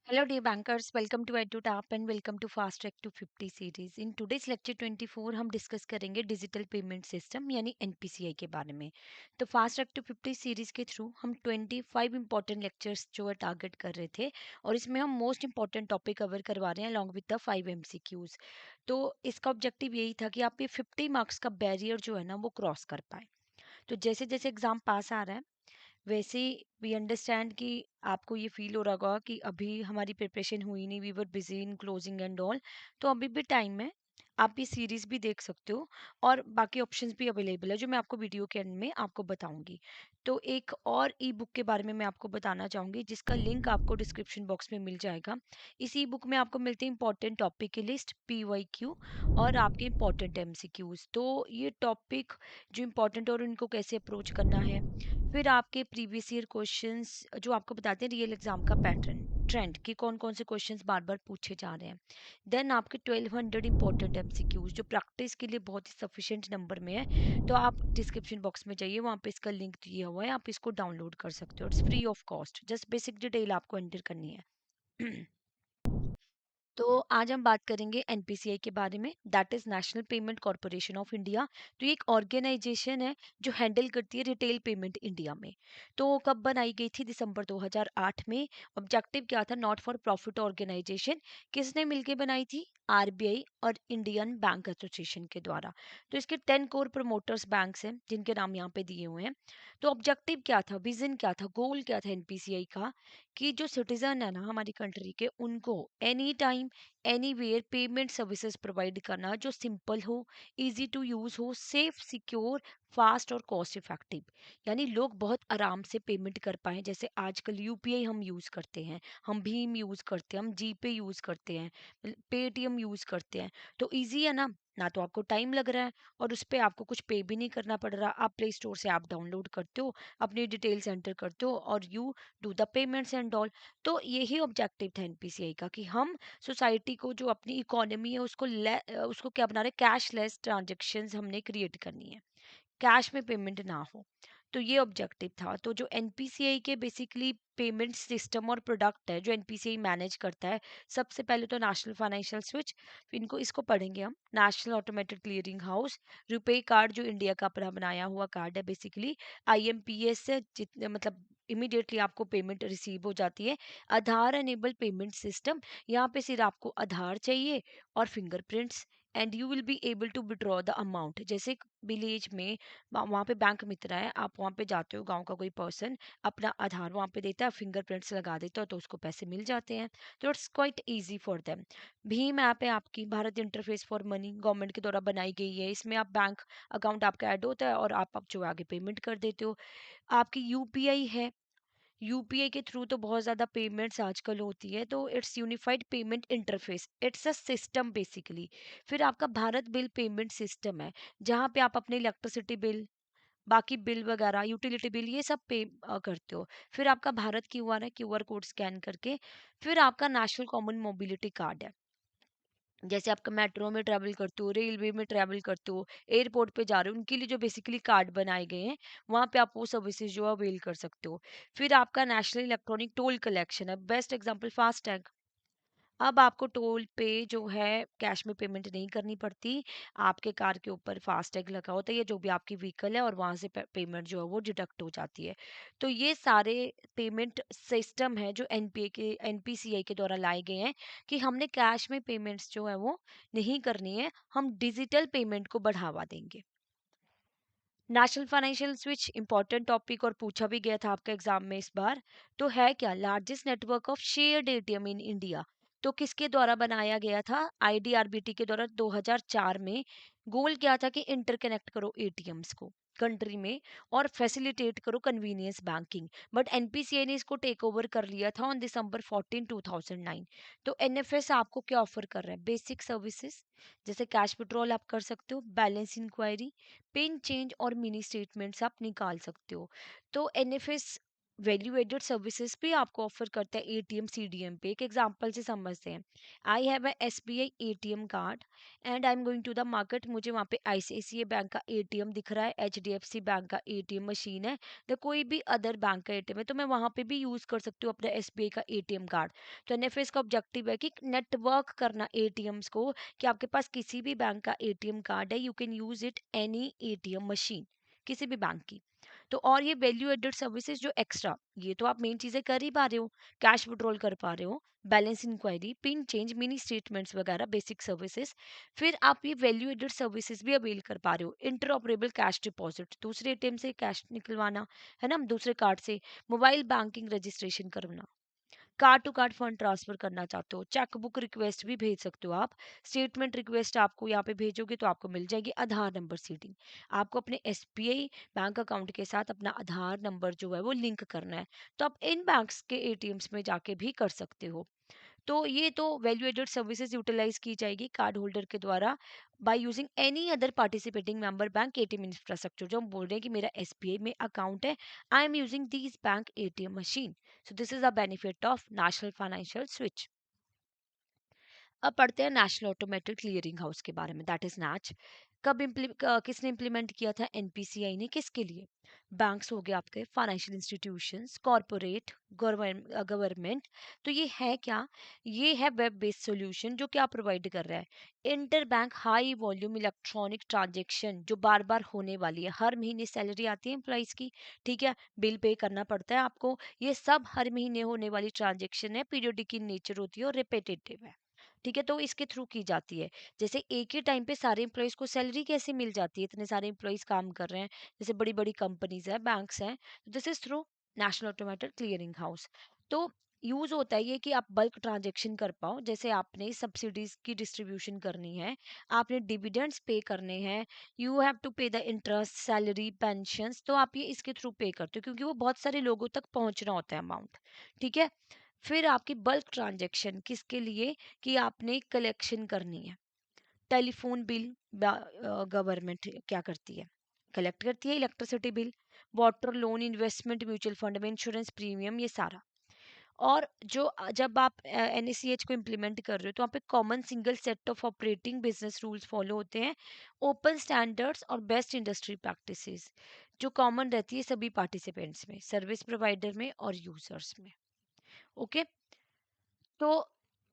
Hello, dear bankers. Welcome to EduTap and welcome to Fast Track to 50 series. In today's lecture 24 हम discuss करेंगे digital payment system यानी NPCI के बारे में। तो फास्ट ट्रैक टू 50 सीरीज के through हम 25 इंपॉर्टेंट लेक्चर्स जो है टारगेट कर रहे थे और इसमें हम मोस्ट इंपॉर्टेंट टॉपिक कवर करवा रहे हैं अलॉन्ग विद द 5 एमसीक्यूज। तो इसका ऑब्जेक्टिव यही था कि आप ये 50 मार्क्स का बैरियर जो है ना वो क्रॉस कर पाए। तो जैसे जैसे एग्जाम पास आ रहा है वैसे वी अंडरस्टैंड कि आपको ये फील हो रहा होगा कि अभी हमारी प्रिपरेशन हुई नहीं, we were busy in closing and all. तो अभी भी टाइम है, आप ये सीरीज भी देख सकते हो और बाकी ऑप्शंस भी अवेलेबल है जो मैं आपको वीडियो के एंड में आपको बताऊंगी। तो एक और ई बुक के बारे में मैं आपको बताना चाहूंगी जिसका लिंक आपको डिस्क्रिप्शन बॉक्स में मिल जाएगा। इस ई बुक में आपको मिलती है इंपॉर्टेंट टॉपिक की लिस्ट, पीवाईक्यू और आपके इंपॉर्टेंट एमसीक्यूज। तो ये टॉपिक जो इंपॉर्टेंट और उनको कैसे अप्रोच करना है, फिर आपके प्रीवियस ईयर क्वेश्चंस जो आपको बताते हैं रियल एग्जाम का पैटर्न ट्रेंड कि कौन कौन से क्वेश्चंस बार बार पूछे जा रहे हैं। देन आपके 1200 इंपॉर्टेंट एमसीक्यूज जो प्रैक्टिस के लिए बहुत ही सफिशिएंट नंबर में है। तो आप डिस्क्रिप्शन बॉक्स में जाइए, वहाँ पे इसका लिंक दिया हुआ है, आप इसको डाउनलोड कर सकते हो। It's free of cost, just basic detail आपको एंटर करनी है। तो आज हम बात करेंगे एनपीसीआई के बारे में, that is national payment corporation of India. तो ये एक ऑर्गेनाइजेशन है जो हैंडल करती है रिटेल पेमेंट इंडिया में। तो कब बनाई गई थी? दिसंबर 2008 में। ऑब्जेक्टिव क्या था? Not for profit organisation. किसने मिलके बनाई थी? आरबीआई और इंडियन बैंक एसोसिएशन के द्वारा। तो इसके 10 कोर प्रमोटर्स बैंक्स हैं जिनके नाम यहाँ पे दिए हुए हैं। तो ऑब्जेक्टिव क्या था, विजन क्या था, गोल क्या था एनपीसीआई का? कि जो सिटीजन है ना हमारी कंट्री के, उनको any time anywhere payment services provide करना जो सिंपल हो, इजी टू यूज हो, सेफ, सिक्योर, फास्ट और कॉस्ट इफेक्टिव। यानी लोग बहुत आराम से पेमेंट कर पाए। जैसे आजकल यूपीआई हम यूज करते हैं, हम भीम यूज करते हैं, हम जीपे यूज करते हैं, पेटीएम यूज करते हैं। तो इजी है ना तो आपको टाइम लग रहा है और उस पे आपको कुछ पे भी नहीं करना पड़ रहा। आप प्ले स्टोर से ऐप डाउनलोड करते हो, अपनी डिटेल्स एंटर करते हो और you do the payments and all. तो यही ऑब्जेक्टिव था एनपीसीआई का कि हम सोसाइटी को, जो अपनी इकोनॉमी है उसको उसको क्या बना रहे, कैशलेस ट्रांजेक्शन्स हमने क्रिएट करनी है, कैश में पेमेंट ना हो। तो ये ऑब्जेक्टिव था। तो जो एनपीसीआई के बेसिकली पेमेंट सिस्टम और प्रोडक्ट है जो एनपीसीआई मैनेज करता है, सबसे पहले तो नेशनल फाइनेंशियल स्विच, इनको इसको पढ़ेंगे हम, national automated clearing house, RuPay card जो इंडिया का अपना बनाया हुआ कार्ड है बेसिकली, आईएमपीएस से जितने मतलब इमीडिएटली आपको पेमेंट रिसीव हो जाती है। आधार एनेबल पेमेंट सिस्टम, यहाँ पे सिर्फ आपको आधार चाहिए और fingerprints and you will be able to withdraw the amount. जैसे विलेज में वहाँ पे बैंक मित्र है, आप वहाँ पे जाते हो, गांव का कोई पर्सन अपना आधार वहाँ पे देता है, फिंगरप्रिंट्स लगा देता है तो उसको पैसे मिल जाते हैं। तो it's quite easy for them. Bhim app है आपकी, Bharat interface for money, government के द्वारा बनाई गई है। इसमें आप बैंक अकाउंट आपका ऐड होता है और आप जो आगे पेमेंट कर देते हो। आपकी यूपीआई है, यूपीआई के थ्रू तो बहुत ज़्यादा पेमेंट्स आजकल होती है। तो it's unified payment interface, it's a system basically. फिर आपका भारत बिल पेमेंट सिस्टम है, जहाँ पे आप अपने इलेक्ट्रिसिटी बिल, बाकी बिल वगैरह, यूटिलिटी बिल, ये सब पे करते हो। फिर आपका भारत क्यूआर है, क्यूआर कोड स्कैन करके। फिर आपका नेशनल कॉमन मोबिलिटी कार्ड है, जैसे आपका मेट्रो में ट्रैवल करते हो, रेलवे में ट्रैवल करते हो, एयरपोर्ट पे जा रहे हो, उनके लिए जो बेसिकली कार्ड बनाए गए हैं, वहाँ पे आप वो सर्विसेज जो अवेल कर सकते हो। फिर आपका नेशनल इलेक्ट्रॉनिक टोल कलेक्शन है, बेस्ट एग्जांपल फास्टैग। अब आपको टोल पे जो है कैश में पेमेंट नहीं करनी पड़ती, आपके कार के ऊपर फास्टैग लगा होता है या जो भी आपकी व्हीकल है और वहां से पेमेंट जो है वो डिडक्ट हो जाती है। तो ये सारे पेमेंट सिस्टम है जो एनपीसीआई के द्वारा लाए गए हैं कि हमने कैश में पेमेंट्स जो है वो नहीं करनी है, हम डिजिटल पेमेंट को बढ़ावा देंगे। National financial switch important topic और पूछा भी गया था आपके एग्जाम में इस बार। तो है क्या? Largest network of shared ATM in India. तो किसके द्वारा बनाया गया था? आईडीआरबीटी के द्वारा 2004 में। गोल क्या था? कि इंटरकनेक्ट करो एटीएम्स को कंट्री में और फैसिलिटेट करो कन्वीनियंस बैंकिंग। बट एनपीसीआई ने इसको टेक ओवर कर लिया था ऑन दिसंबर 14 2009। तो एनएफएस आपको क्या ऑफर कर रहा है? बेसिक सर्विसेज, जैसे कैश विड्रॉल आप कर सकते हो, बैलेंस इंक्वायरी, पिन चेंज और मिनी स्टेटमेंट्स आप निकाल सकते हो। तो एनएफएस वैल्यू एडेड सर्विसेज भी आपको ऑफर करता है एटीएम सीडीएम पे। एक एग्जांपल से समझते हैं। I have a SBI ATM card and I am going to the market. मुझे वहाँ पे आईसीआईसीआई बैंक का एटीएम दिख रहा है, एचडीएफसी बैंक का एटीएम मशीन है, तो कोई भी अदर बैंक का एटीएम है, तो मैं वहाँ पे भी यूज कर सकती हूँ अपना एसबीआई का एटीएम कार्ड। तो एनएफएस का ऑब्जेक्टिव है कि नेटवर्क करना एटीएम्स को, कि आपके पास किसी भी बैंक का एटीएम कार्ड है, you can use it any ATM machine किसी भी बैंक की। तो और ये वैल्यू एडेड सर्विसेज जो एक्स्ट्रा, ये तो आप मेन चीजें कर ही पा रहे हो, कैश विड्रॉल कर पा रहे हो, balance inquiry, pin change, mini statements वगैरह बेसिक सर्विसेज। फिर आप ये वैल्यू एडेड सर्विसेज भी अवेल कर पा रहे हो, इंटरऑपरेबल कैश डिपॉजिट, दूसरे एटीएम से कैश निकलवाना, है ना, दूसरे कार्ड से, मोबाइल बैंकिंग रजिस्ट्रेशन करना, card to card fund transfer करना चाहते हो, चेक बुक रिक्वेस्ट भी भेज सकते हो आप, स्टेटमेंट रिक्वेस्ट आपको यहाँ पे भेजोगे तो आपको मिल जाएगी आधार नंबर सीडिंग। आपको अपने एसबीआई बैंक अकाउंट के साथ अपना आधार नंबर जो है वो लिंक करना है, तो आप इन बैंक्स के एटीएम्स में जाके भी कर सकते हो। तो ये तो वैल्यू एडेड सर्विसेज यूटिलाइज की जाएगी कार्ड होल्डर के द्वारा by using any other participating member bank ATM infrastructure. जो हम बोल रहे हैं कि मेरा एसबीआई में अकाउंट है, I am using this bank ATM machine, so this is a benefit of national financial switch. अब पढ़ते हैं नेशनल ऑटोमेटेड क्लियरिंग हाउस के बारे में, दैट इज नैच। किसने इम्प्लीमेंट किया था? एनपीसीआई ने। किसके लिए? बैंक्स हो गए आपके, फाइनेंशियल इंस्टीट्यूशंस, कॉरपोरेट, गवर्नमेंट। तो ये है क्या? ये है वेब बेस्ड सॉल्यूशन जो क्या प्रोवाइड कर रहा है? Inter bank high volume electronic transaction जो बार बार होने वाली है, हर महीने सैलरी आती है एम्प्लॉइज की, ठीक है, बिल पे करना पड़ता है आपको, ये सब हर महीने होने वाली ट्रांजेक्शन है, पीरियोडिक इन नेचर होती है और रिपीटेटिव है, ठीक है, तो इसके थ्रू की जाती है। जैसे एक ही टाइम पे सारे एम्प्लॉयज को सैलरी कैसे मिल जाती है, इतने सारे एम्प्लॉयज काम कर रहे हैं, जैसे बड़ी बड़ी कंपनीज है, बैंक्स हैं, this is through national automated clearing house. तो यूज होता है ये कि आप बल्क ट्रांजेक्शन कर पाओ, जैसे आपने सब्सिडीज की डिस्ट्रीब्यूशन करनी है, आपने डिविडेंड्स पे करने हैं, यू हैव टू पे द इंटरेस्ट, सैलरी, पेंशंस, तो आप ये इसके थ्रू पे करते हो क्योंकि वो बहुत सारे लोगों तक पहुंचना होता है अमाउंट, ठीक है। फिर आपकी बल्क ट्रांजैक्शन किसके लिए? कि आपने कलेक्शन करनी है। टेलीफोन बिल गवर्नमेंट क्या करती है? कलेक्ट करती है electricity bill, water loan, investment mutual fund में इंश्योरेंस प्रीमियम, ये सारा। और जो जब आप एनएसीएच को इम्प्लीमेंट कर रहे हो तो वहाँ पे common single set of operating business rules follow होते हैं, ओपन स्टैंडर्ड्स और बेस्ट इंडस्ट्री प्रैक्टिसेस जो कॉमन रहती है सभी पार्टिसिपेंट्स में, सर्विस प्रोवाइडर में और यूजर्स में। ओके, तो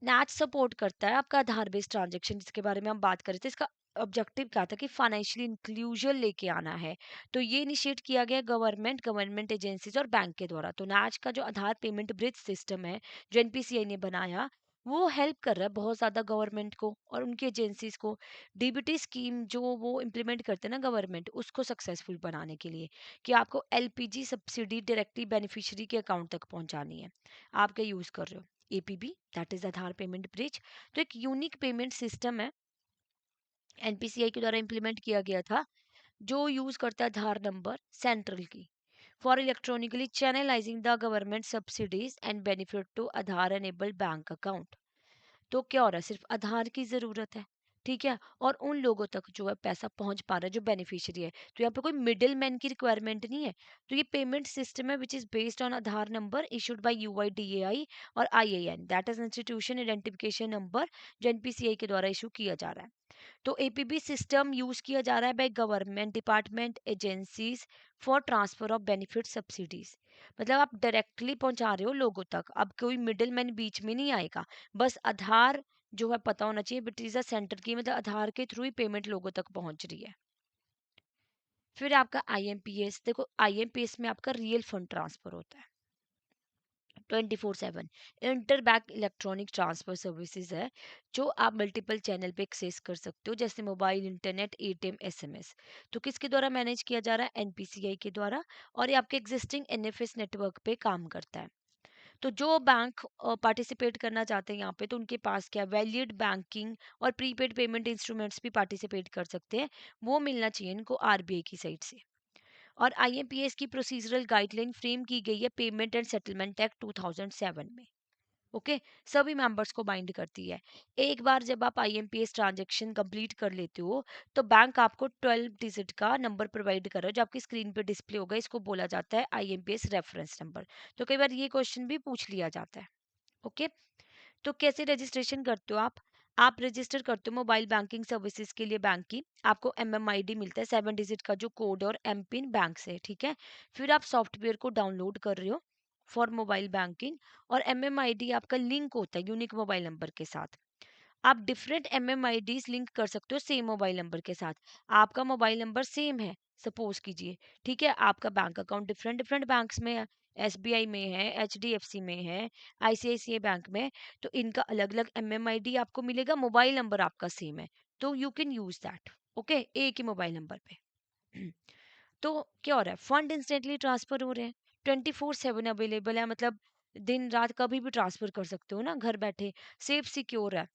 नैच सपोर्ट करता है आपका आधार बेस्ड ट्रांजेक्शन जिसके बारे में हम बात कर रहे थे। इसका ऑब्जेक्टिव क्या था? कि फाइनेंशियल इंक्लूजन लेके आना है। तो ये इनिशिएट किया गया गवर्नमेंट एजेंसीज और बैंक के द्वारा। तो नैच का जो आधार पेमेंट ब्रिज सिस्टम है जो एनपीसीआई ने बनाया, वो हेल्प कर रहा है बहुत ज्यादा गवर्नमेंट को और उनकी एजेंसीज को, डीबीटी स्कीम जो वो इम्प्लीमेंट करते हैं ना गवर्नमेंट, उसको सक्सेसफुल बनाने के लिए, कि आपको एलपीजी सब्सिडी डायरेक्टली बेनिफिशियरी के अकाउंट तक पहुंचानी है। आप क्या यूज कर रहे हो? APB, that is Aadhaar payment bridge. तो एक यूनिक पेमेंट सिस्टम है, एनपीसीआई के द्वारा इम्प्लीमेंट किया गया था, जो यूज करता है Aadhaar number central key for electronically channelising the government subsidies and benefit to Aadhaar enabled bank account. तो क्या हो रहा है? सिर्फ आधार की जरूरत है, ठीक है, और उन लोगों तक जो है पैसा पहुंच पा रहा है जो बेनिफिशियरी है। तो यहाँ पे कोई मिडिल मैन की रिक्वायरमेंट नहीं है। तो ये पेमेंट सिस्टम है which is based on Aadhaar number issued by UIDAI और IAN, that is institution identification number, जो एनपीसीआई के द्वारा इशू किया जा रहा है। तो एपीबी सिस्टम यूज किया जा रहा है by government department agencies for transfer of benefit subsidies. मतलब आप डायरेक्टली पहुंचा रहे हो लोगों तक, अब कोई मिडिल मैन बीच में नहीं आएगा। बस आधार जो है पता होना चाहिए, बट इज अ सेंटर की, मतलब आधार के थ्रू ही पेमेंट लोगों तक पहुंच रही है। फिर आपका आईएमपीएस, देखो आईएमपीएस में आपका रियल फंड ट्रांसफर होता है 24/7। Inter bank electronic transfer services है जो आप मल्टीपल चैनल पे एक्सेस कर सकते हो, जैसे मोबाइल, इंटरनेट, एटीएम, एसएमएस। तो किसके द्वारा मैनेज किया जा रहा है? एनपीसीआई के द्वारा, और ये आपके एग्जिस्टिंग एनएफएस नेटवर्क पे काम करता है। तो जो बैंक पार्टिसिपेट करना चाहते हैं यहाँ पे, तो उनके पास क्या, वैलिड बैंकिंग और प्रीपेड पेमेंट इंस्ट्रूमेंट्स भी पार्टिसिपेट कर सकते हैं, वो मिलना चाहिए इनको आरबीआई की साइड से। और आईएमपीएस की प्रोसीजरल गाइडलाइन फ्रेम की गई है पेमेंट एंड सेटलमेंट एक्ट 2007 में। ओके, सभी मेंबर्स को बाइंड करती है। एक बार जब आप आईएमपीएस ट्रांजैक्शन कंप्लीट कर लेते हो, तो बैंक आपको 12 डिजिट का नंबर प्रोवाइड कर रहा है, जो आपकी स्क्रीन पे डिस्प्ले होगा। इसको बोला जाता है आईएमपीएस रेफरेंस नंबर। तो कई बार ये क्वेश्चन भी पूछ लिया जाता है। ओके, तो कैसे रजिस्ट्रेशन करते हो आप रजिस्टर करते हो मोबाइल बैंकिंग सर्विसेज के लिए बैंक की। आपको एमएमआईडी मिलता है 7 डिजिट का, जो कोड और एम पिन बैंक से, ठीक है। फिर आप सॉफ्टवेयर को डाउनलोड कर रहे हो फॉर मोबाइल बैंकिंग, और एमएमआईडी आपका लिंक होता है यूनिक मोबाइल नंबर के साथ। आप डिफरेंट एमएमआईडीज लिंक कर सकते हो सेम मोबाइल नंबर के साथ। आपका मोबाइल नंबर सेम है, सपोज कीजिए, ठीक है। आपका bank account different different banks में है, एसबीआई में है, एचडीएफसी में है, आईसीआईसीआई बैंक में। तो इनका अलग अलग एमएमआईडी आपको मिलेगा, मोबाइल नंबर आपका सेम है, तो you can use that. Okay, एक ही मोबाइल नंबर पे। तो क्या हो रहा है, फंड इंस्टेंटली ट्रांसफर हो रहे हैं, 24/7 अवेलेबल है, मतलब दिन रात कभी भी ट्रांसफर कर सकते हो ना घर बैठे। सेफ सिक्योर है,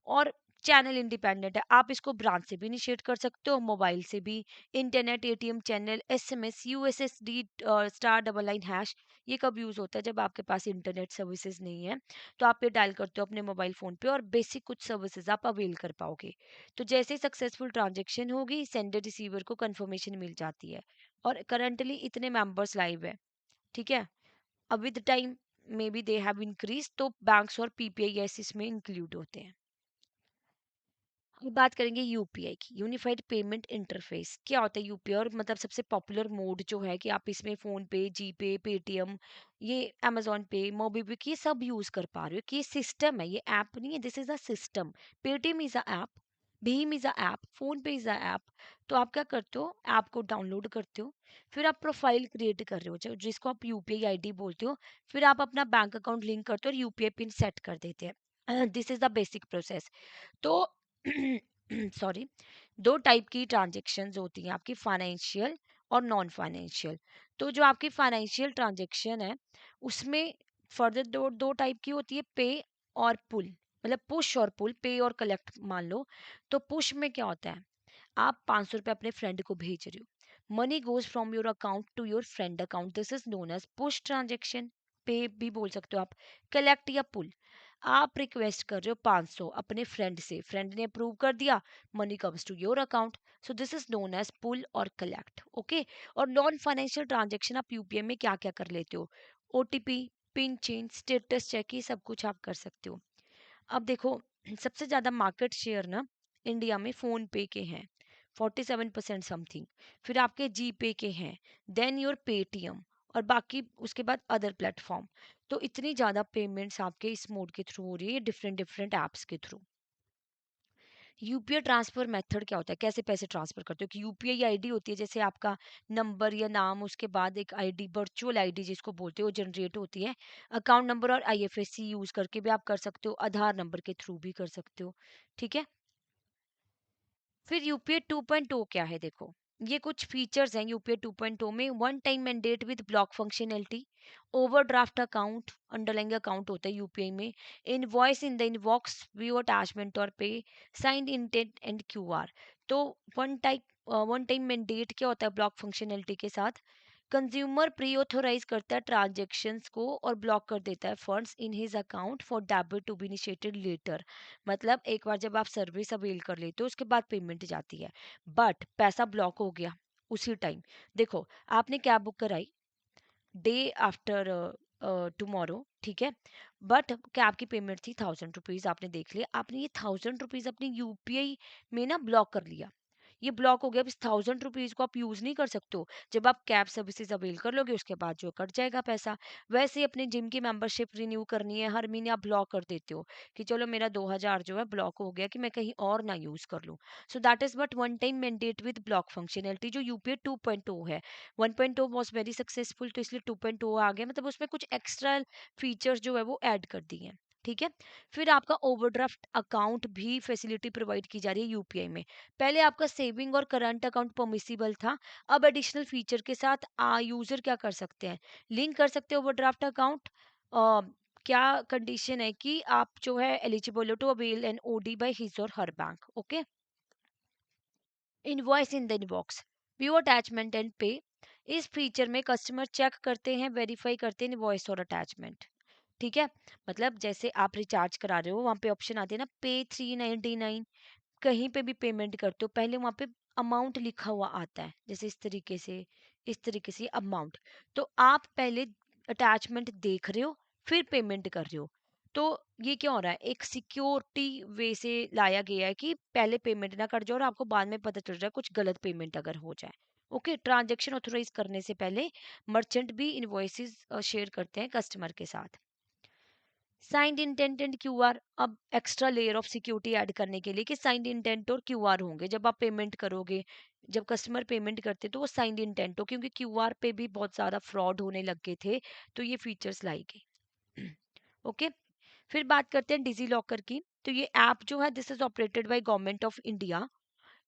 और चैनल इंडिपेंडेंट है। आप इसको ब्रांच से भी इनिशिएट कर सकते हो, मोबाइल से भी। Internet, ATM, channel, SMS, USSD *9##, ये कब यूज होता है, जब आपके पास इंटरनेट सर्विसेज नहीं है, तो आप ये डायल करते हो अपने मोबाइल फोन पे, और बेसिक कुछ सर्विसेज आप अवेल कर पाओगे। तो जैसे ही सक्सेसफुल ट्रांजेक्शन होगी, सेंडर रिसीवर को कंफर्मेशन मिल जाती है। और करंटली इतने मेंबर्स लाइव है, ठीक है। अब with time may be they have increase, तो बैंक्स और पीपीआईएस इसमें इंक्लूड होते हैं। अब बात करेंगे यूपीआई की, यूनिफाइड पेमेंट इंटरफेस। क्या होता है यूपीआई, और मतलब सबसे पॉपुलर मोड जो है कि आप इसमें फोन पे, जीपे, पेटीएम, ये अमेजोन पे, मोबीक्विक, ये सब यूज कर पा रहे हो। कि ये सिस्टम है, ये ऐप नहीं है, this is a system. Paytm is a app, Bhim is a app, phone पे इज अ ऐप। तो आप क्या करते हो, ऐप को डाउनलोड करते हो, फिर आप प्रोफाइल क्रिएट कर रहे हो, जिसको आप यूपीआई आईडी बोलते हो। फिर आप अपना बैंक अकाउंट लिंक करते हो और यूपीआई पिन सेट कर देते हैं। This is the basic process. तो सॉरी, दो टाइप की ट्रांजेक्शन्स होती हैं आपकी, फाइनेंशियल और नॉन फाइनेंशियल। तो जो आपकी फाइनेंशियल ट्रांजेक्शन है, उसमें फर्दर दो दो टाइप की होती है, पे और पुल। मतलब पुश और पुल, पे और कलेक्ट मान लो। तो पुश में क्या होता है, आप 500 रुपये अपने फ्रेंड को भेज रहे हो, money goes from your account to your friend account, this is known as push transaction. पे भी बोल सकते हो आप। कलेक्ट या पुल, आप रिक्वेस्ट कर रहे हो 500 अपने फ्रेंड से, फ्रेंड ने अप्रूव कर दिया, money comes to your account, so this is known as pull और कलेक्ट। ओके, और नॉन फाइनेंशियल ट्रांजेक्शन आप यूपीआई में क्या क्या कर लेते हो, OTP, pin change, status check, ये सब कुछ आप कर सकते हो। अब देखो, सबसे ज्यादा मार्केट शेयर ना इंडिया में फोन पे के हैं, 47% समथिंग। फिर आपके जी पे के हैं, देन योर पेटीएम, और बाकी उसके बाद अदर प्लेटफॉर्म। तो इतनी ज्यादा पेमेंट्स आपके इस मोड के थ्रू हो रही है, डिफरेंट डिफरेंट एप्स के थ्रू। यूपीआई ट्रांसफर मेथड क्या होता है, कैसे पैसे ट्रांसफर करते हो, कि यूपीआई आईडी होती है, जैसे आपका नंबर या नाम, उसके बाद एक आईडी, वर्चुअल आईडी जिसको बोलते हो, जनरेट होती है। अकाउंट नंबर और आईएफएससी यूज करके भी आप कर सकते हो, आधार नंबर के थ्रू भी कर सकते हो, ठीक है। फिर यूपीआई 2.0 क्या है, देखो, ये कुछ फीचर्स हैं यूपीआई 2.0 में। One time mandate with block functionality, overdraft account, underlying account होता है यूपीआई में, invoice in the inbox, view attachment और पे, साइंड इंटेंट एंड क्यूआर। तो वन टाइम मैंडेट क्या होता है ब्लॉक फंक्शनैलिटी के साथ, कंज्यूमर प्री ऑथोराइज करता है ट्रांजेक्शन्स को और ब्लॉक कर देता है funds in his account for debit to be initiated later. मतलब एक बार जब आप सर्विस अवेल कर लेते हो, उसके बाद पेमेंट जाती है, बट पैसा ब्लॉक हो गया उसी टाइम। देखो, आपने कैब बुक कराई डे आफ्टर टुमारो, ठीक है, बट कैब की पेमेंट थी 1000 रुपीज, आपने देख लिया, आपने ये 1000 रुपीज अपनी यूपीआई में ना ब्लॉक कर लिया। ये ब्लॉक हो गया, अब इस 1000 रुपीज को आप यूज नहीं कर सकते हो। जब आप कैब सर्विसेज अवेल कर लोगे, उसके बाद जो कट जाएगा पैसा। वैसे ही अपने जिम की मेंबरशिप रिन्यू करनी है, हर महीने आप ब्लॉक कर देते हो कि चलो मेरा 2000 जो है ब्लॉक हो गया, कि मैं कहीं और ना यूज कर लूँ। So that is but one time mandate with block functionality, जो यूपीआई 2.0 है। 1.0 वॉज वेरी सक्सेसफुल, तो इसलिए 2.0 आ गया, मतलब उसमें कुछ एक्स्ट्रा फीचर्स जो है वो ऐड कर दिए हैं, ठीक है। फिर आपका ओवरड्राफ्ट अकाउंट भी फैसिलिटी प्रोवाइड की जा रही है यूपीआई में। पहले आपका सेविंग और करंट अकाउंट परमिसिबल था, अब एडिशनल फीचर के साथ यूजर क्या कर सकते हैं, लिंक कर सकते हैं ओवरड्राफ्ट अकाउंट। क्या कंडीशन है कि आप जो है eligible to avail an OD by his or her bank. Okay, invoice in the inbox, view attachment and pay. इस फीचर में कस्टमर चेक करते हैं, वेरीफाई करते हैं इनवॉइस और अटैचमेंट, ठीक है? मतलब जैसे आप रिचार्ज करा रहे हो, वहाँ पे ऑप्शन आती है ना, पे 399, कहीं पे भी पेमेंट करते हो पहले वहाँ पे अमाउंट लिखा हुआ आता है, जैसे इस तरीके से अमाउंट। तो आप पहले अटैचमेंट देख रहे हो, फिर पेमेंट कर रहे हो। तो ये क्या हो रहा है, एक सिक्योरिटी वे से लाया गया है कि पहले पेमेंट ना कर जाओ और आपको बाद में पता चल रहा है कुछ गलत पेमेंट अगर हो जाए। ओके, ट्रांजेक्शन ऑथोराइज करने से पहले मर्चेंट भी इनवॉइसेस शेयर करते हैं कस्टमर के साथ। साइंड इंटेंट एंड क्यूआर, अब extra layer of security add करने के लिए कि साइंड इंटेंट और क्यूआर होंगे जब आप पेमेंट करोगे। जब कस्टमर पेमेंट करते तो वो साइंड इंटेंट हो, क्योंकि क्यूआर पे भी बहुत ज़्यादा फ्रॉड होने लग गए थे, तो ये फीचर्स लाई गई। ओके, फिर बात करते हैं डिजी लॉकर की। तो ये ऐप जो है, this is operated by government of India.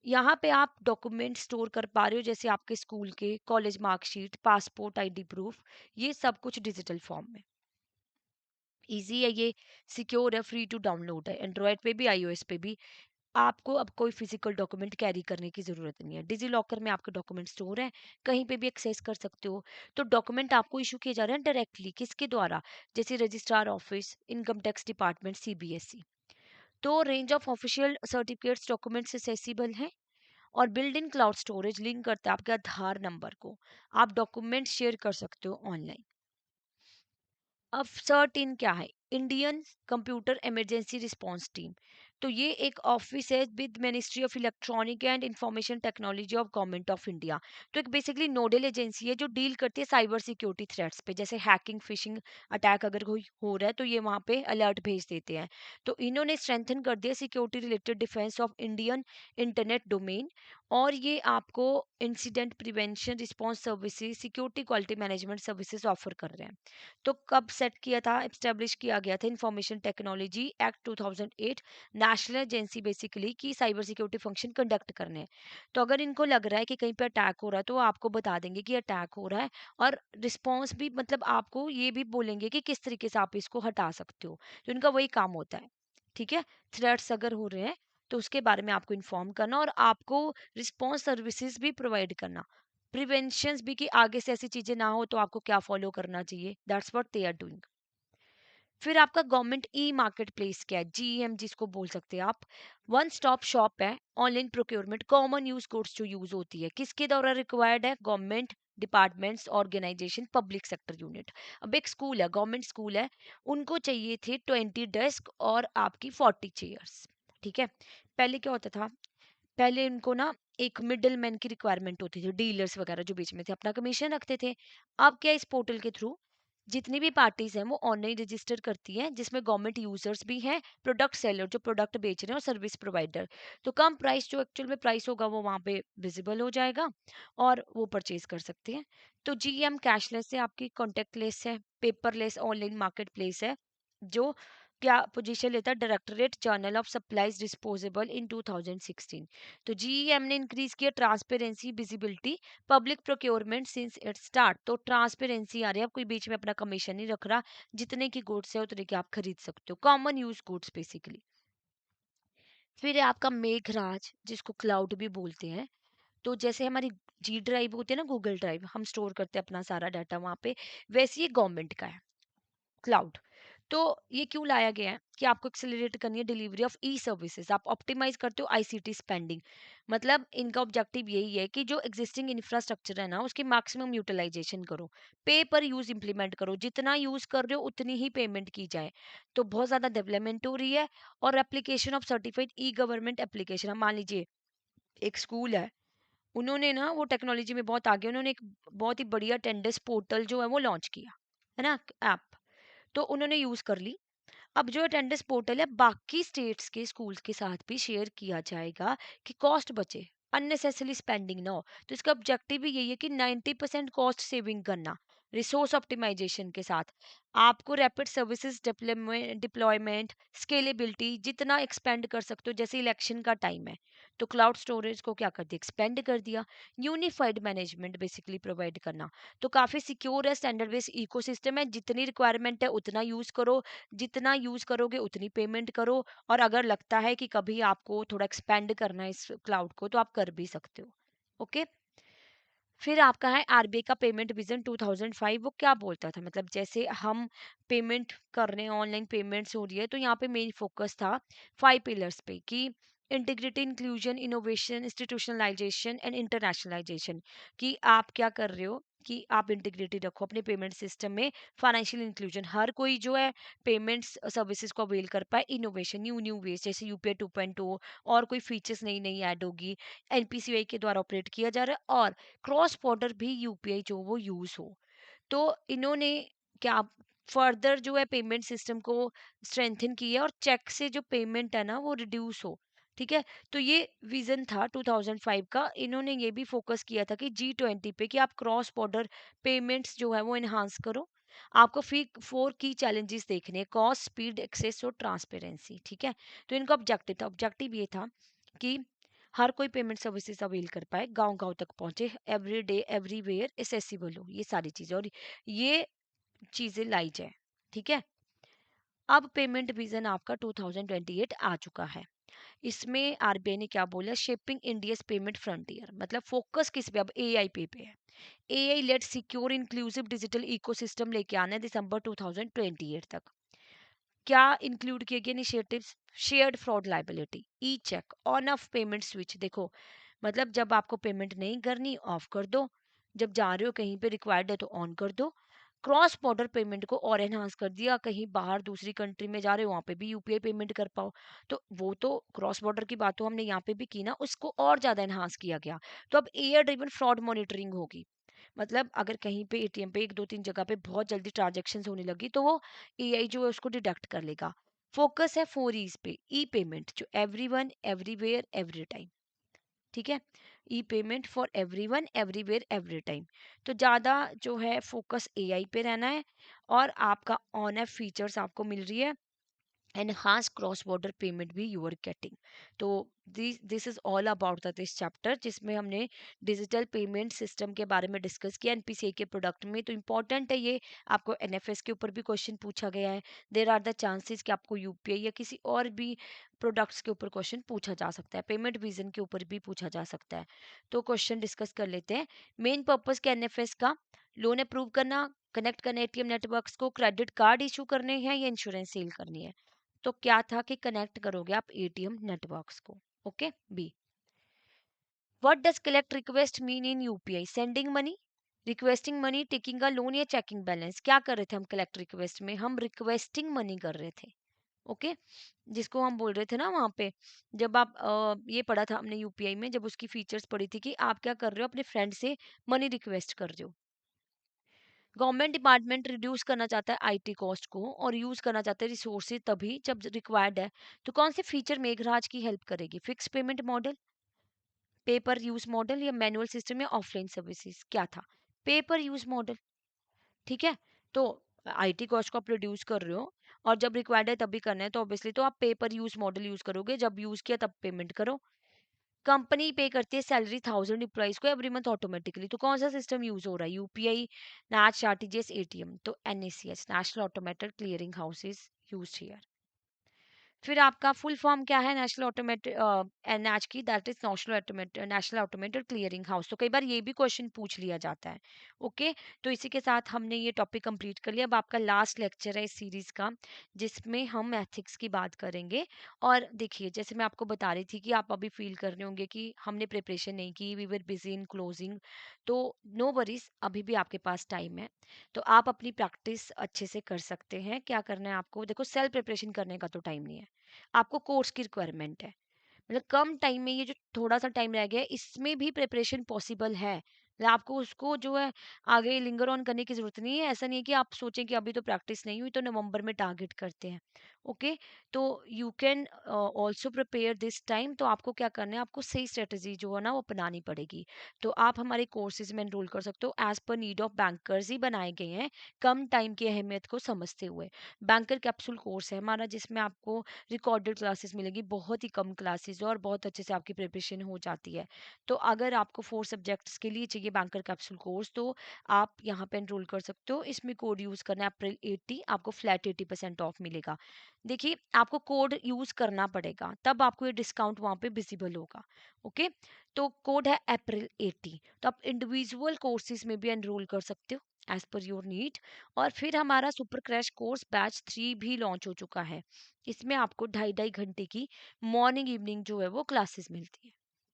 यहाँ पे आप डॉक्यूमेंट स्टोर कर पा रहे हो, जैसे आपके स्कूल के, college marksheet, passport, ID proof, ये सब कुछ डिजिटल फॉर्म में। इजी है ये, सिक्योर है, फ्री टू डाउनलोड है, एंड्रॉयड पे भी, आईओएस पे भी। आपको अब कोई फिजिकल डॉक्यूमेंट कैरी करने की जरूरत नहीं है, डिजी लॉकर में आपके डॉक्यूमेंट स्टोर है, कहीं पे भी एक्सेस कर सकते हो। तो डॉक्यूमेंट आपको इशू किए जा रहे हैं डायरेक्टली, किसके द्वारा, जैसे registrar office, income tax department, CBSE. तो range of official certificates documents accessible है। और build in cloud storage link करता है आपके आधार नंबर को, आप डॉक्यूमेंट शेयर कर सकते हो ऑनलाइन। अब सर्ट इन क्या है, Indian computer emergency response team. तो ये एक ऑफिस है with ministry of electronic and information technology of government of India. तो एक बेसिकली नोडल एजेंसी है जो डील करती है साइबर सिक्योरिटी थ्रेट्स पे, जैसे हैकिंग, फिशिंग अटैक अगर कोई हो रहा है तो ये वहाँ पे अलर्ट भेज देते हैं। तो इन्होंने स्ट्रेंथन कर दिया security related defence of Indian internet domain. और ये आपको incident prevention response services, security quality management services offer कर रहे हैं। तो कब सेट किया था, एस्टेब्लिश किया गया था, information technology act 2008, national agency basically की साइबर सिक्योरिटी फंक्शन कंडक्ट करने हैं। तो अगर इनको लग रहा है कि कहीं पे अटैक हो रहा है तो वो आपको बता देंगे कि अटैक हो रहा है, और रिस्पॉन्स भी, मतलब आपको ये भी बोलेंगे कि किस तरीके से आप इसको हटा सकते हो। तो इनका वही काम होता है, ठीक है। थ्रेट्स अगर हो रहे हैं तो उसके बारे में आपको इन्फॉर्म करना, और आपको रिस्पॉन्स सर्विसेज भी प्रोवाइड करना, प्रिवेंशंस भी कि आगे से ऐसी चीजें ना हो तो आपको क्या फॉलो करना चाहिए, that's what they are doing. फिर आपका गवर्नमेंट ई मार्केट प्लेस क्या है, जीईएम जिसको बोल सकते हैं आप, वन स्टॉप शॉप है, online procurement, common use goods जो यूज होती है, किसके द्वारा रिक्वायर्ड है, government departments, organisation, public sector unit. अब एक स्कूल है, गवर्नमेंट स्कूल है, उनको चाहिए थे 20 डेस्क और आपकी 40 चेयर्स। ठीक है, पहले क्या होता था, पहले इनको ना एक मिडल मैन की रिक्वायरमेंट होती थी, डीलर्स वगैरह जो बीच में थे अपना कमीशन रखते थे। अब क्या, इस पोर्टल के थ्रू जितनी भी पार्टीज हैं वो ऑनलाइन रजिस्टर करती हैं, जिसमें गवर्नमेंट यूजर्स भी हैं, प्रोडक्ट सेलर जो प्रोडक्ट बेच रहे हैं, और सर्विस प्रोवाइडर। तो कम प्राइस, जो एक्चुअल में प्राइस होगा वो वहाँ पे विजिबल हो जाएगा और वो परचेज कर सकते हैं। तो जीएम कैशलेस है, आपकी कॉन्टेक्टलेस है, पेपरलेस ऑनलाइन मार्केट प्लेस है, जो क्या पोजीशन लेता है, directorate general of supplies disposable in 2016। तो जीईएम ने इंक्रीज किया transparency, visibility, public procurement since it start. तो ट्रांसपेरेंसी आ रही है, आप कोई बीच में अपना कमीशन नहीं रख रहा, जितने की गुड्स है उतने की आप खरीद सकते हो, कॉमन यूज गुड्स बेसिकली। फिर है आपका मेघराज, जिसको क्लाउड भी बोलते हैं। तो जैसे हमारी जी ड्राइव होती है ना, गूगल ड्राइव, हम स्टोर करते हैं अपना सारा डाटा वहाँ पे, वैसे ये गवर्नमेंट का है क्लाउड। तो ये क्यों लाया गया है कि आपको एक्सेलरेट करनी है डिलीवरी ऑफ ई सर्विसेज, आप ऑप्टिमाइज करते हो आईसीटी स्पेंडिंग। मतलब इनका ऑब्जेक्टिव यही है कि जो एग्जिस्टिंग इंफ्रास्ट्रक्चर है ना, उसकी मैक्सिमम यूटिलाइजेशन करो, पे पर यूज इंप्लीमेंट करो, जितना यूज कर रहे हो उतनी ही पेमेंट की जाए। तो बहुत ज्यादा डेवलपमेंट हो रही है। और application of certified E government application, हम मान लीजिए एक स्कूल है, उन्होंने ना वो टेक्नोलॉजी में बहुत आगे, उन्होंने एक बहुत ही बढ़िया टेंडर्स पोर्टल जो है वो लॉन्च किया, है ना, ऐप। तो उन्होंने यूज कर ली। अब जो अटेंडेंस पोर्टल है बाकी स्टेट्स के स्कूल्स के साथ भी शेयर किया जाएगा कि कॉस्ट बचे, अननेसेसरी स्पेंडिंग ना हो। तो इसका ऑब्जेक्टिव भी यही है कि 90% कॉस्ट सेविंग करना, रिसोर्स ऑप्टिमाइजेशन के साथ। आपको रैपिड सर्विसेज डिप्लॉयमेंट, स्केलेबिलिटी जितना एक्सपेंड कर सकते हो, जैसे इलेक्शन का टाइम है तो क्लाउड स्टोरेज को क्या कर दिया, एक्सपेंड कर दिया। यूनिफाइड मैनेजमेंट बेसिकली प्रोवाइड करना। तो काफी सिक्योर है, स्टैंडर्ड बेस्ड इकोसिस्टम है, जितनी रिक्वायरमेंट है उतना यूज करो, जितना यूज करोगे उतनी पेमेंट करो। और अगर लगता है कि कभी आपको थोड़ा एक्सपेंड करना है इस क्लाउड को तो आप कर भी सकते हो। ओके, फिर आपका है आरबीआई का पेमेंट विजन 2005। वो क्या बोलता था, मतलब जैसे हम पेमेंट कर रहे हैं, ऑनलाइन पेमेंट्स हो रही है, तो यहाँ पे मेन फोकस था 5 पिलर्स पे कि integrity, inclusion, innovation, institutionalisation and internationalisation. कि आप क्या कर रहे हो कि आप इंटीग्रिटी रखो अपने पेमेंट सिस्टम में, फाइनेंशियल इंक्लूजन, हर कोई जो है पेमेंट्स सर्विसेज को अवेल कर पाए, इनोवेशन, न्यू न्यू वेज जैसे यूपीआई 2.0 और कोई फीचर्स नई नई ऐड होगी, एनपीसीआई के द्वारा ऑपरेट किया जा रहा है, और क्रॉस बॉर्डर भी यूपीआई जो वो यूज हो। तो इन्होंने क्या फर्दर जो है पेमेंट सिस्टम को स्ट्रेंथन किया, और चेक से जो पेमेंट है ना वो रिड्यूस हो। ठीक है। तो ये विजन था 2005 का। इन्होंने ये भी फोकस किया था कि G20 पे कि आप क्रॉस बॉर्डर पेमेंट्स जो है वो एनहांस करो। आपको फिर 4 की चैलेंजेस देखने हैं: कॉस्ट, स्पीड, एक्सेस और ट्रांसपेरेंसी। ठीक है। तो इनका ऑब्जेक्टिव था, ऑब्जेक्टिव ये था कि हर कोई पेमेंट सर्विसेज अवेल कर पाए, गांव-गांव तक पहुंचे, एवरी डे एवरीवेयर एसेसिबल हो, ये सारी चीजें, और ये चीजें लाई जाए। ठीक है। अब पेमेंट विजन आपका 2028 आ चुका है। इसमें आरबीआई ने क्या बोला, शेपिंग इंडियाज पेमेंट फ्रंटियर, मतलब फोकस किस पे, अब एआई पे है। AI led secure inclusive digital ecosystem लेके आना है दिसंबर 2028 तक। क्या इंक्लूड किए गए initiatives? Shared fraud liability, e cheque, on off payment switch. देखो, मतलब जब आपको पेमेंट नहीं करनी ऑफ कर दो, जब जा रहे हो कहीं पे रिक्वायर्ड है तो ऑन कर दो। क्रॉस बॉर्डर पेमेंट को और एनहांस कर दिया, कहीं बाहर दूसरी कंट्री में जा रहे हो वहां पे भी यूपीआई पेमेंट कर पाओ। तो वो तो क्रॉस बॉर्डर की बात तो हमने यहाँ पे भी की ना, उसको और ज्यादा एनहांस किया गया। तो अब एआई ड्रिवन फ्रॉड मॉनिटरिंग होगी। मतलब अगर कहीं पे एटीएम पे 1 2 3 जगह पे बहुत जल्दी ट्रांजेक्शन होने लगी, तो वो एआई जो है उसको डिडक्ट कर लेगा। फोकस है 4 ईज पे: ई पेमेंट जो एवरीवन, एवरीवेयर, एवरी टाइम। ठीक है। E payment for everyone, everywhere, every time. तो ज्यादा जो है फोकस एआई पे रहना है, और आपका ऑन ऐप फीचर्स आपको मिल रही है, enhanced cross border payment भी you are getting। तो this is all about this chapter, जिसमें हमने डिजिटल पेमेंट सिस्टम के बारे में डिस्कस किया एनपीसीआई के प्रोडक्ट में। तो इम्पोर्टेंट है ये, आपको एनएफएस के ऊपर भी क्वेश्चन पूछा गया है। देर आर द चांसेस कि आपको यूपीआई या किसी और भी प्रोडक्ट्स के ऊपर क्वेश्चन पूछा जा सकता है, पेमेंट विजन के ऊपर भी पूछा जा सकता है। तो क्वेश्चन डिस्कस कर लेते हैं। मेन पर्पस क्या एनएफएस का? लोन अप्रूव करना, कनेक्ट करना एटीएम नेटवर्क्स को, क्रेडिट कार्ड इशू करने हैं, या इंश्योरेंस सेल करनी है। तो क्या था कि कनेक्ट करोगे आप एटीएम नेटवर्क्स को। Okay. B, what does collect request mean in UPI? Sending money, requesting money, taking a loan, या चेकिंग बैलेंस? क्या कर रहे थे हम कलेक्ट रिक्वेस्ट में? हम रिक्वेस्टिंग मनी कर रहे थे। ओके। जिसको हम बोल रहे थे ना वहां पे, जब आप ये पढ़ा था हमने यूपीआई में, जब उसकी फीचर्स पढ़ी थी कि आप क्या कर रहे हो, अपने फ्रेंड से मनी रिक्वेस्ट कर रहे हो। गवर्नमेंट डिपार्टमेंट रिड्यूस करना चाहता है आईटी कॉस्ट को, और यूज करना चाहता है रिसोर्सेज तभी जब रिक्वायर्ड है। तो कौन से फीचर मेघराज की हेल्प करेगी? Fix payment model, paper use model, या मैनुअल सिस्टम, या ऑफलाइन सर्विसेज? क्या था? Paper use model. ठीक है। तो आईटी कॉस्ट को आप रिड्यूस कर रहे हो, और जब रिक्वायर्ड है तभी करना है, तो ऑब्वियसली तो आप पेपर यूज मॉडल यूज करोगे, जब यूज किया तब पेमेंट करो। कंपनी पे करती है सैलरी 1000 एम्प्लॉइज को एवरी मंथ ऑटोमेटिकली, तो कौन सा सिस्टम यूज हो रहा है? UPI, NACH, RTGS, ATM. तो NACH, national automated clearing house is used here. फिर आपका फुल फॉर्म क्या है नेशनल ऑटोमेटेड एनएच की? That is national automated clearing house. तो कई बार ये भी क्वेश्चन पूछ लिया जाता है। ओके। तो इसी के साथ हमने ये टॉपिक कंप्लीट कर लिया। अब आपका लास्ट लेक्चर है इस सीरीज का, जिसमें हम एथिक्स की बात करेंगे। और देखिए, जैसे मैं आपको बता रही थी कि आप अभी फील कर रहे होंगे कि हमने प्रिपरेशन नहीं की, we were busy in closing. तो नो वरीज, अभी भी आपके पास टाइम है। तो आप अपनी प्रैक्टिस अच्छे से कर सकते हैं। क्या करना है आपको? देखो, सेल्फ प्रिपरेशन करने का तो टाइम नहीं है, आपको कोर्स की रिक्वायरमेंट है। मतलब कम टाइम में, ये जो थोड़ा सा टाइम रह गया है, इसमें भी प्रिपरेशन पॉसिबल है। मतलब आपको उसको जो है आगे लिंगर ऑन करने की जरूरत नहीं है। ऐसा नहीं है कि आप सोचें कि अभी तो प्रैक्टिस नहीं हुई तो नवंबर में टारगेट करते हैं। ओके। तो you can also prepare this time. तो आपको क्या करना है, आपको सही स्ट्रेटेजी जो है ना वो अपनानी पड़ेगी। तो आप हमारे कोर्सेज में एनरोल कर सकते हो, as per need of bankers ही बनाए गए हैं, कम टाइम की अहमियत को समझते हुए। बैंकर कैप्सूल कोर्स है हमारा, जिसमें आपको रिकॉर्डेड क्लासेस मिलेगी, बहुत ही कम क्लासेस और बहुत अच्छे से आपकी प्रिपरेशन हो जाती है। तो अगर आपको 4 सब्जेक्ट्स के लिए चाहिए चाहिए बैंकर कैप्सूल कोर्स तो आप यहाँ पे एनरोल कर सकते हो। इसमें कोड यूज़ करना है अप्रैल 80, आपको फ्लैट 80% ऑफ मिलेगा। देखिए आपको कोड यूज़ करना पड़ेगा तब आपको ये डिस्काउंट वहाँ पे विजिबल होगा। ओके, तो कोड है अप्रैल 80। तो आप इंडिविजुअल कोर्सेज में भी एनरोल कर सकते हो एज पर योर नीड। और फिर हमारा सुपर क्रैश कोर्स बैच 3 भी लॉन्च हो चुका है। इसमें आपको 2.5 घंटे की मॉर्निंग इवनिंग जो है वो क्लासेस मिलती है।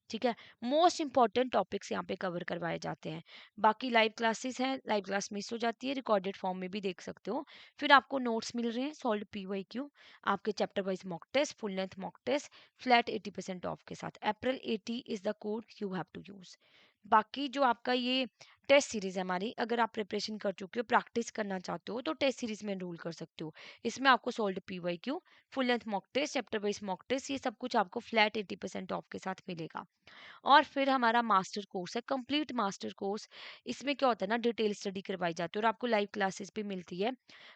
ठीक है, मोस्ट इंपॉर्टेंट टॉपिक्स यहाँ पे कवर करवाए जाते हैं। बाकी लाइव क्लासेस हैं, लाइव क्लास मिस हो जाती है रिकॉर्डेड फॉर्म में भी देख सकते हो। फिर आपको नोट्स मिल रहे हैं, सॉल्व पीवाईक्यू, आपके chapter wise mock test, full length mock test, flat 80% off के साथ। April 80 is the code you have to use. बाकी जो आपका ये टेस्ट सीरीज है हमारी, अगर आप प्रिपरेशन कर चुके हो, प्रैक्टिस करना चाहते हो तो टेस्ट सीरीज में एनरोल कर सकते हो। इसमें आपको solved PYQ, full length mock test, chapter wise mock test, ये सब कुछ आपको फ्लैट 80% ऑफ के साथ मिलेगा। और फिर हमारा मास्टर कोर्स है, कंप्लीट मास्टर कोर्स। इसमें क्या होता है ना, डिटेल स्टडी करवाई जाती है और आपको लाइव क्लासेस भी मिलती है।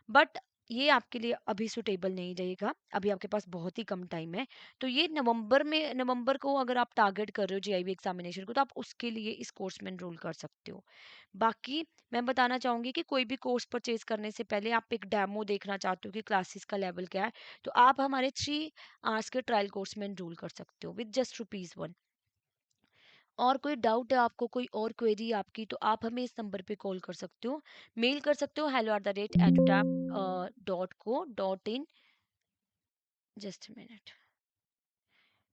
बट ये आपके लिए अभी सुटेबल नहीं रहेगा, अभी आपके पास बहुत ही कम टाइम है। तो ये नवंबर को अगर आप टारगेट कर रहे हो जीआईबी एग्जामिनेशन को, तो आप उसके लिए इस कोर्स में एनरोल कर सकते हो। बाकी मैं बताना चाहूंगी कि कोई भी कोर्स परचेज करने से पहले आप एक डेमो देखना चाहते हो कि क्लासेस का लेवल क्या है, तो आप हमारे 3 आवर्स के ट्रायल कोर्स में एनरोल कर सकते हो विद जस्ट ₹1। और कोई डाउट है आपको, कोई और क्वेरी आपकी, तो आप हमें इस नंबर पे कॉल कर सकते हो, मेल कर सकते हो hello@edutap.co.in। Just minute.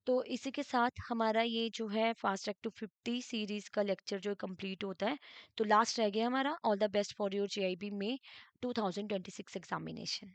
तो इसी के साथ हमारा ये जो है फास्ट ट्रैक टू 50 सीरीज का लेक्चर जो कंप्लीट होता है। तो लास्ट रह गया हमारा all the best for your GIB में 2026 एग्जामिनेशन।